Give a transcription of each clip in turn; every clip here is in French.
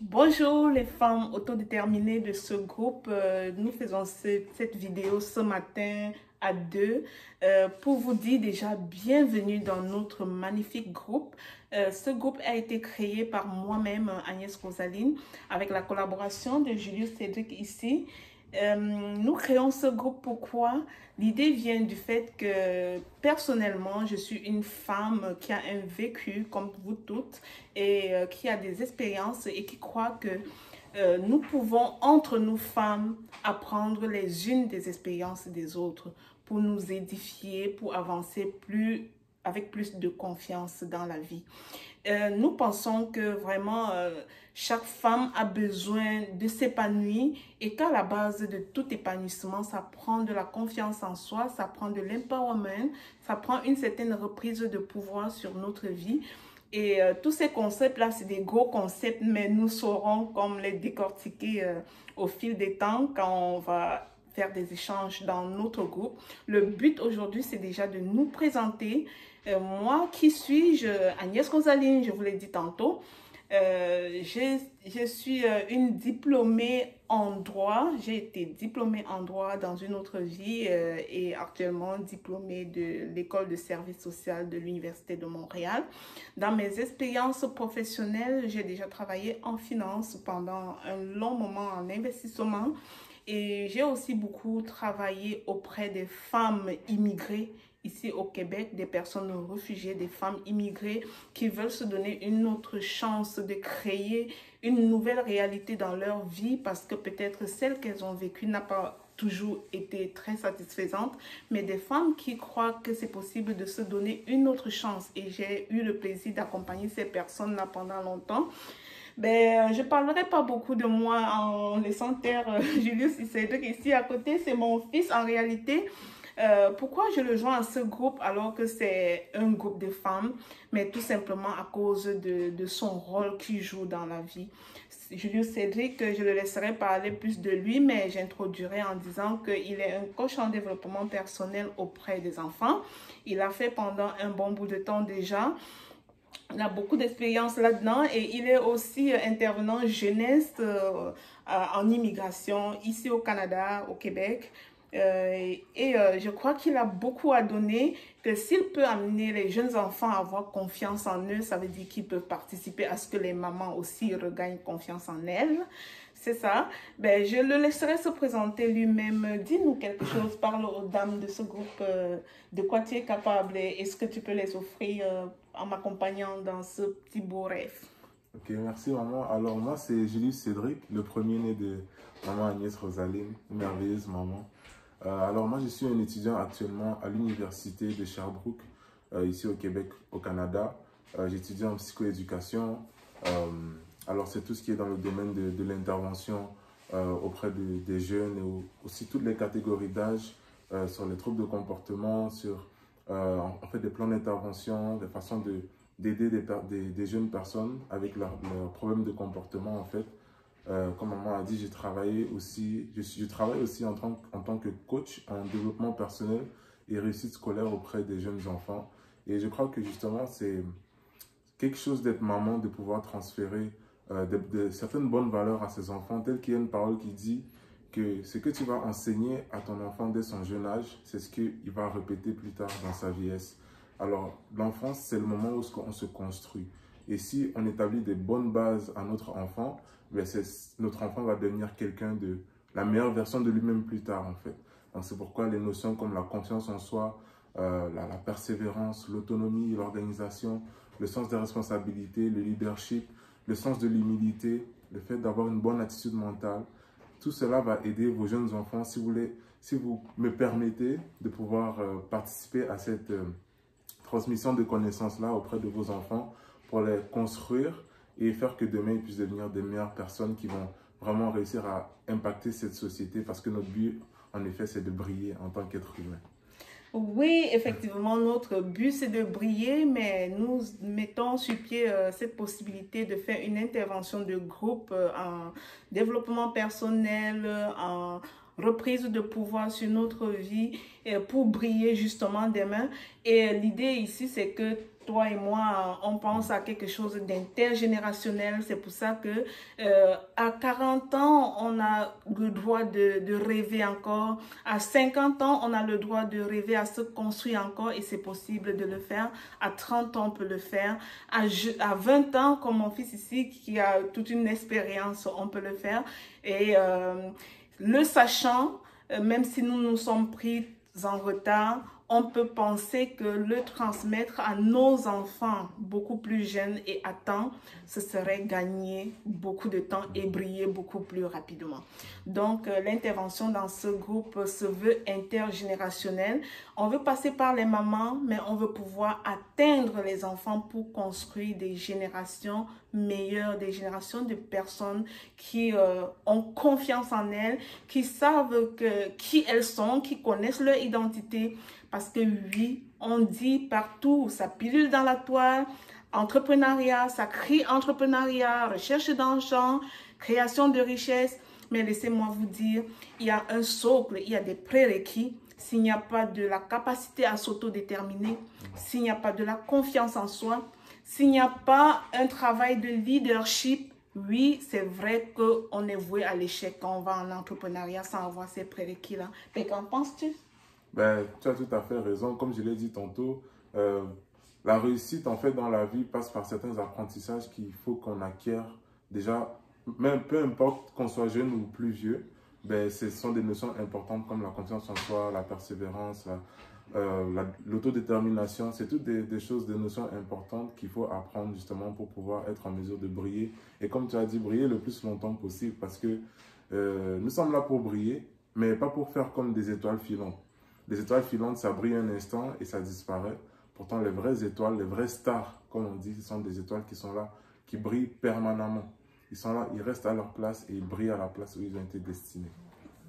Bonjour les femmes autodéterminées de ce groupe. Nous faisons cette vidéo ce matin à deux pour vous dire déjà bienvenue dans notre magnifique groupe. Ce groupe a été créé par moi-même, Agnès Rosaline, avec la collaboration de Julius Cédric ici. Nous créons ce groupe pourquoi? L'idée vient du fait que personnellement, je suis une femme qui a un vécu comme vous toutes et qui a des expériences et qui croit que nous pouvons entre nous femmes apprendre les unes des expériences des autres pour nous édifier, pour avancer avec plus de confiance dans la vie. Nous pensons que vraiment chaque femme a besoin de s'épanouir et qu'à la base de tout épanouissement, ça prend de la confiance en soi, ça prend de l'empowerment, ça prend une certaine reprise de pouvoir sur notre vie. Et tous ces concepts-là, c'est des gros concepts, mais nous saurons comme les décortiquer au fil des temps quand on va faire des échanges dans notre groupe. Le but aujourd'hui, c'est déjà de nous présenter. Moi, qui suis-je? Agnès Rosaline, je vous l'ai dit tantôt. Je suis une diplômée en droit. J'ai été diplômée en droit dans une autre vie et actuellement diplômée de l'école de service social de l'Université de Montréal. Dans mes expériences professionnelles, j'ai déjà travaillé en finance pendant un long moment en investissement et j'ai aussi beaucoup travaillé auprès des femmes immigrées ici au Québec, des personnes réfugiées, des femmes immigrées qui veulent se donner une autre chance de créer une nouvelle réalité dans leur vie parce que peut-être celle qu'elles ont vécue n'a pas toujours été très satisfaisante, mais des femmes qui croient que c'est possible de se donner une autre chance. Et j'ai eu le plaisir d'accompagner ces personnes-là pendant longtemps. Je ne parlerai pas beaucoup de moi en laissant taire Julius Cédric ici à côté. C'est mon fils en réalité. Pourquoi je le joins à ce groupe alors que c'est un groupe de femmes, mais tout simplement à cause de son rôle qu'il joue dans la vie. Julius Cédric, je le laisserai parler plus de lui, mais j'introduirai en disant qu'il est un coach en développement personnel auprès des enfants. Il a fait pendant un bon bout de temps déjà. Il a beaucoup d'expérience là-dedans et il est aussi intervenant jeunesse en immigration ici au Canada, au Québec. Je crois qu'il a beaucoup à donner, que s'il peut amener les jeunes enfants à avoir confiance en eux, ça veut dire qu'ils peuvent participer à ce que les mamans aussi regagnent confiance en elles. C'est ça. Je le laisserai se présenter lui-même. Dis-nous quelque chose, parle aux dames de ce groupe, de quoi tu es capable et est-ce que tu peux les offrir en m'accompagnant dans ce petit beau rêve. Ok, merci maman. Alors moi c'est Julius Cédric, le premier-né de maman Agnès Rosaline, une merveilleuse maman. Alors moi je suis un étudiant actuellement à l'université de Sherbrooke, ici au Québec, au Canada. J'étudie en psychoéducation. Alors c'est tout ce qui est dans le domaine de l'intervention auprès des jeunes et aussi toutes les catégories d'âge sur les troubles de comportement, sur en fait des plans d'intervention, des façons d'aider des jeunes personnes avec leurs problèmes de comportement en fait. Comme maman a dit, je travaille aussi en tant que coach en développement personnel et réussite scolaire auprès des jeunes enfants. Et je crois que justement, c'est quelque chose d'être maman, de pouvoir transférer de certaines bonnes valeurs à ses enfants, telle qu'il y a une parole qui dit que ce que tu vas enseigner à ton enfant dès son jeune âge, c'est ce qu'il va répéter plus tard dans sa vieillesse. Alors, l'enfance, c'est le moment où on se construit. Et si on établit des bonnes bases à notre enfant, notre enfant va devenir quelqu'un de la meilleure version de lui-même plus tard, en fait. Donc, c'est pourquoi les notions comme la confiance en soi, la persévérance, l'autonomie, l'organisation, le sens des responsabilités, le leadership, le sens de l'humilité, le fait d'avoir une bonne attitude mentale, tout cela va aider vos jeunes enfants, si vous me permettez de pouvoir participer à cette transmission de connaissances-là auprès de vos enfants pour les construire et faire que demain, ils puissent devenir des meilleures personnes qui vont vraiment réussir à impacter cette société parce que notre but, en effet, c'est de briller en tant qu'être humain. Oui, effectivement, notre but, c'est de briller, mais nous mettons sur pied cette possibilité de faire une intervention de groupe en développement personnel, en reprise de pouvoir sur notre vie pour briller justement demain. Et l'idée ici, c'est que toi et moi, on pense à quelque chose d'intergénérationnel. C'est pour ça que à 40 ans, on a le droit de rêver encore. À 50 ans, on a le droit de rêver, à se construire encore et c'est possible de le faire. À 30 ans, on peut le faire. À 20 ans, comme mon fils ici, qui a toute une expérience, on peut le faire. Et le sachant, même si nous nous sommes pris en retard, on peut penser que le transmettre à nos enfants beaucoup plus jeunes et à temps, ce serait gagner beaucoup de temps et briller beaucoup plus rapidement. Donc, l'intervention dans ce groupe se veut intergénérationnelle. On veut passer par les mamans, mais on veut pouvoir atteindre les enfants pour construire des générations meilleures, des générations de personnes qui ont confiance en elles, qui savent qui elles sont, qui connaissent leur identité. Parce que oui, on dit partout, ça pilule dans la toile, entrepreneuriat, ça crie entrepreneuriat, recherche d'argent, création de richesse. Mais laissez-moi vous dire, il y a un socle, il y a des prérequis. S'il n'y a pas de la capacité à s'autodéterminer, s'il n'y a pas de la confiance en soi, s'il n'y a pas un travail de leadership, oui, c'est vrai qu'on est voué à l'échec quand on va en entrepreneuriat sans avoir ces prérequis-là. Mais qu'en penses-tu? Ben, tu as tout à fait raison. Comme je l'ai dit tantôt, la réussite en fait dans la vie passe par certains apprentissages qu'il faut qu'on acquiert déjà, même peu importe qu'on soit jeune ou plus vieux, ben, ce sont des notions importantes comme la confiance en soi, la persévérance, l'autodétermination. C'est toutes des choses, des notions importantes qu'il faut apprendre justement pour pouvoir être en mesure de briller. Et comme tu as dit, briller le plus longtemps possible parce que nous sommes là pour briller, mais pas pour faire comme des étoiles filantes. Les étoiles filantes, ça brille un instant et ça disparaît. Pourtant, les vraies étoiles, les vraies stars, comme on dit, ce sont des étoiles qui sont là, qui brillent permanemment. Ils sont là, ils restent à leur place et ils brillent à la place où ils ont été destinés.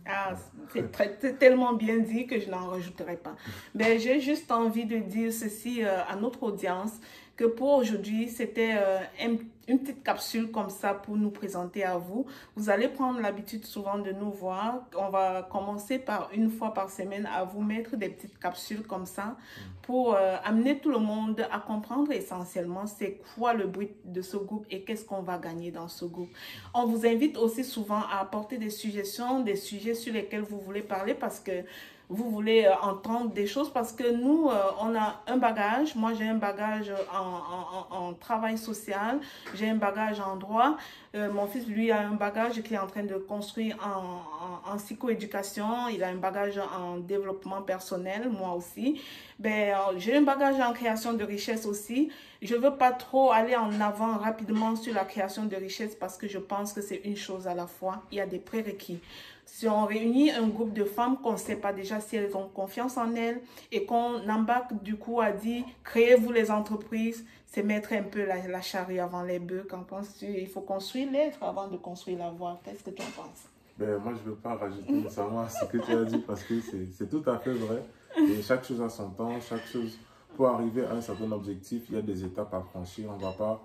Ah, c'est tellement bien dit que je n'en rajouterai pas. Mais j'ai juste envie de dire ceci à notre audience, que pour aujourd'hui, c'était une petite capsule comme ça pour nous présenter à vous. Vous allez prendre l'habitude souvent de nous voir. On va commencer par une fois par semaine à vous mettre des petites capsules comme ça pour amener tout le monde à comprendre essentiellement c'est quoi le but de ce groupe et qu'est-ce qu'on va gagner dans ce groupe. On vous invite aussi souvent à apporter des suggestions, des sujets sur lesquels vous voulez parler parce que vous voulez entendre des choses parce que nous, on a un bagage. Moi, j'ai un bagage en travail social, j'ai un bagage en droit. Mon fils, lui, a un bagage qu'il est en train de construire en psychoéducation. Il a un bagage en développement personnel, moi aussi. Ben, j'ai un bagage en création de richesse aussi. Je ne veux pas trop aller en avant rapidement sur la création de richesse parce que je pense que c'est une chose à la fois. Il y a des prérequis. Si on réunit un groupe de femmes qu'on ne sait pas déjà si elles ont confiance en elles et qu'on embarque du coup à dire « créez-vous les entreprises », c'est mettre un peu la charrue avant les bœufs. Qu'en penses-tu? Il faut construire l'être avant de construire la voie. Qu'est-ce que tu en penses? Ben, moi, je ne veux pas rajouter nécessairement à ce que tu as dit parce que c'est tout à fait vrai. Et chaque chose a son temps, chaque chose, pour arriver à un certain objectif, il y a des étapes à franchir. On ne va pas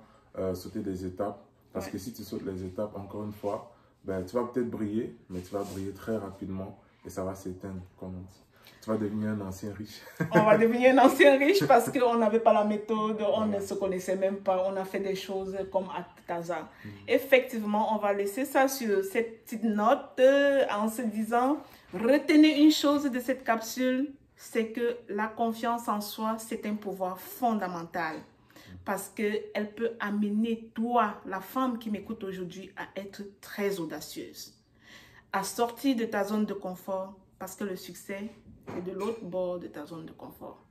sauter des étapes parce que si tu sautes les étapes, encore une fois, ben, tu vas peut-être briller, mais tu vas briller très rapidement et ça va s'éteindre, comme on dit. Tu vas devenir un ancien riche. On va devenir un ancien riche parce qu'on n'avait pas la méthode, on ne se connaissait même pas, on a fait des choses comme à tout hasard. Effectivement, on va laisser ça sur cette petite note en se disant, retenez une chose de cette capsule, c'est que la confiance en soi, c'est un pouvoir fondamental. Parce qu'elle peut amener toi, la femme qui m'écoute aujourd'hui, à être très audacieuse. À sortir de ta zone de confort, parce que le succès est de l'autre bord de ta zone de confort.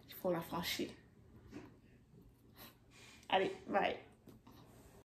Il faut la franchir. Allez, bye.